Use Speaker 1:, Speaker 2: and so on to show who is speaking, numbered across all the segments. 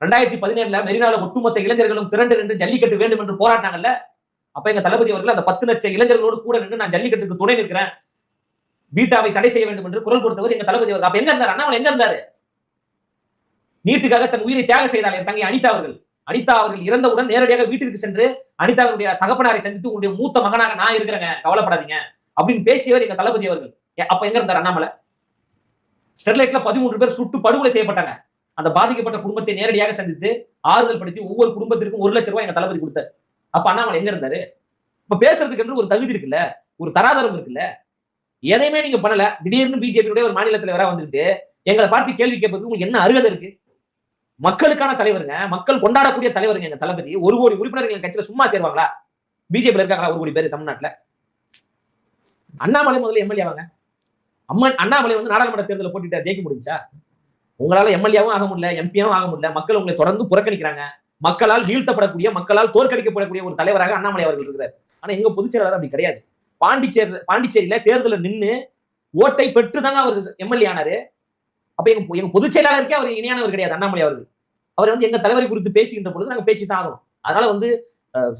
Speaker 1: 2017 மெரினால ஒட்டுமொத்த இளைஞர்களும் திரண்டு நின்று ஜல்லிக்கட்டு வேண்டும் என்று போராடினாங்கல்ல. அப்ப எங்க தளபதி அவர்கள் அந்த 10 லட்சம் இளைஞர்களோடு கூட நின்று நான் ஜல்லிக்கட்டுக்கு துணை நிற்கிறேன், பீட்டாவை தடை செய்ய வேண்டும் என்று குரல் கொடுத்தவர் எங்க தளபதி அவர்கள். அப்ப எங்க இருந்தார் அண்ணாமலை? எங்க இருந்தாரு? நீட்டுக்காக தன் உயிரை தியாகம் செய்தார் என் தங்கை அனிதா அவர்கள். அனிதா அவர்கள் இறந்தவுடன் நேரடியாக வீட்டிற்கு சென்று அனிதாவுடைய தகப்பனாரை சந்தித்து உங்களுடைய மூத்த மகனாக நான் இருக்கிறேங்க, கவலைப்படாதீங்க அப்படின்னு பேசியவர் எங்க தளபதி அவர்கள். அப்ப எங்க இருந்தார் அண்ணாமலை? ஸ்டெர்லைட்ல 13 பேர் சுட்டு படுகொலை செய்யப்பட்டாங்க. அந்த பாதிக்கப்பட்ட குடும்பத்தை நேரடியாக சந்தித்து ஆறுதல் படுத்தி ஒவ்வொரு குடும்பத்திற்கும் 1 லட்சம் ரூபாய் எங்க தளபதி கொடுத்தார். அப்ப அண்ணாமலை எங்க இருந்தாரு? இப்ப பேசுறதுக்கு என்று ஒரு தகுதி இருக்குல்ல, ஒரு தராதரம் இருக்குல்ல. எதையுமே நீங்க பண்ணல. திடீர்னு பிஜேபியுடைய ஒரு மாநிலத்தில் வர வந்துட்டு எங்களை பார்த்து கேள்வி கேட்பதுக்கு உங்களுக்கு என்ன அருகதை இருக்கு? மக்களுக்கான தலைவருங்க, மக்கள் கொண்டாடக்கூடிய தலைவருங்க எங்க தளபதி. 1 கோடி உறுப்பினர்கள் கட்சியில சும்மா சேருவாங்களா? பிஜேபியில் இருக்காங்களா 1 கோடி பேர் தமிழ்நாட்டுல? அண்ணாமலை முதல்ல எம்எல்ஏ வாங்க. அண்ணாமலை வந்து நாடாளுமன்ற தேர்தலில் போட்டிட்டா ஜெயிக்க முடிஞ்சா? உங்களால எம்எல்ஏவும் ஆக முடியல, எம்பியும் ஆக முடியல. மக்கள் உங்களை தொடர்ந்து புறக்கணிக்கிறாங்க. மக்களால் வீழ்த்தப்படக்கூடிய, மக்களால் தோற்கடிக்கப்படக்கூடிய ஒரு தலைவராக அண்ணாமலை அவர்கள் இருக்கிறார். ஆனா எங்க பொதுச் செயலாளர் அப்படி கிடையாது. பாண்டிச்சேரியில தேர்தலில் நின்று ஓட்டை பெற்றுதாங்க அவர் எம்எல்ஏ ஆனாரு. அப்ப எங்க பொதுச் செயலாளருக்கே அவர் இணையானவர் கிடையாது அண்ணாமலை அவர்கள். அவர் வந்து எங்க தலைவரை குறித்து பேசுகின்ற பொழுது நாங்க பேச்சு தான் ஆகணும். அதனால வந்து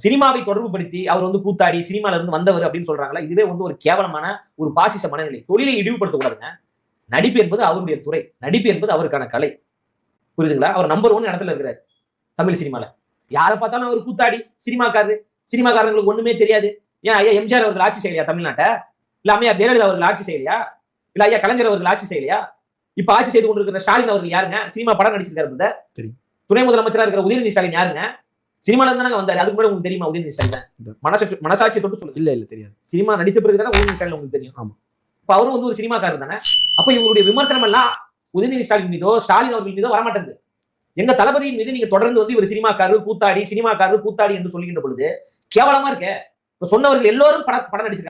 Speaker 1: சினிமாவை தொடர்பு படுத்தி அவர் வந்து கூத்தாடி சினிமால இருந்து வந்தவர் அப்படின்னு சொல்றாங்களா, இதுவே வந்து ஒரு கேவலமான ஒரு பாசிச மனநிலை. தொழிலை இழிவுபடுத்தக்கூடாதுங்க. நடிப்பு என்பது அவருடைய துறை, நடிப்பு என்பது அவருக்கான கலை. புரியுதுங்களா? அவர் நம்பர் 1 இடத்துல இருக்கிறார் தமிழ் சினிமால. யாரை பார்த்தாலும் அவர் கூத்தாடி சினிமாக்காரங்களுக்கு ஒண்ணுமே தெரியாது. ஏன் ஐயா எம்ஜிஆர் அவர்கள் ஆட்சி செய்யலையா தமிழ்நாட்டை? இல்ல அம்மையார் ஜெயலலிதா அவர்கள் ஆட்சி செய்யலையா? இல்ல ஐயா கலைஞர் அவர்கள் ஆட்சி செய்யலையா? இப்ப ஆட்சி செய்து கொண்டிருக்கிற ஸ்டாலின் அவர்கள் யாருங்க? சினிமா படம் நடிச்சிருக்காரு. துணை முதலமைச்சரா இருக்கிற உதயநிதி ஸ்டாலின் யாருங்க? சினிமால இருந்தாங்க வந்தாரு. அதுக்கு முன்னாடி உங்களுக்கு தெரியுமா உதயநிதி ஸ்டாலின்? மனசாட்சி தொட்டு சொல்லுங்க.
Speaker 2: இல்ல தெரியாது.
Speaker 1: சினிமா நடிச்ச பிறகு தானே உதயநிதி ஸ்டாலின் உங்களுக்கு தெரியும்.
Speaker 2: ஆமா.
Speaker 1: இப்ப அவரும் வந்து ஒரு சினிமாக்காரர் தானே. அப்ப இவங்களுடைய விமர்சனம் எல்லாம் உதயநிதி ஸ்டாலின் மீதோ ஸ்டாலின் அவர்கள் மீதோ வரமாட்டேங்குது. எங்க தளபதியின் மீது நீங்க தொடர்ந்து வந்து இவர் சினிமாக்காரர் கூத்தாடி என்று சொல்லுகின்ற பொழுது கேவலமா இருக்க. சொன்னவர்கள் எல்லோரும் படம் நடிச்சிருக்காங்க.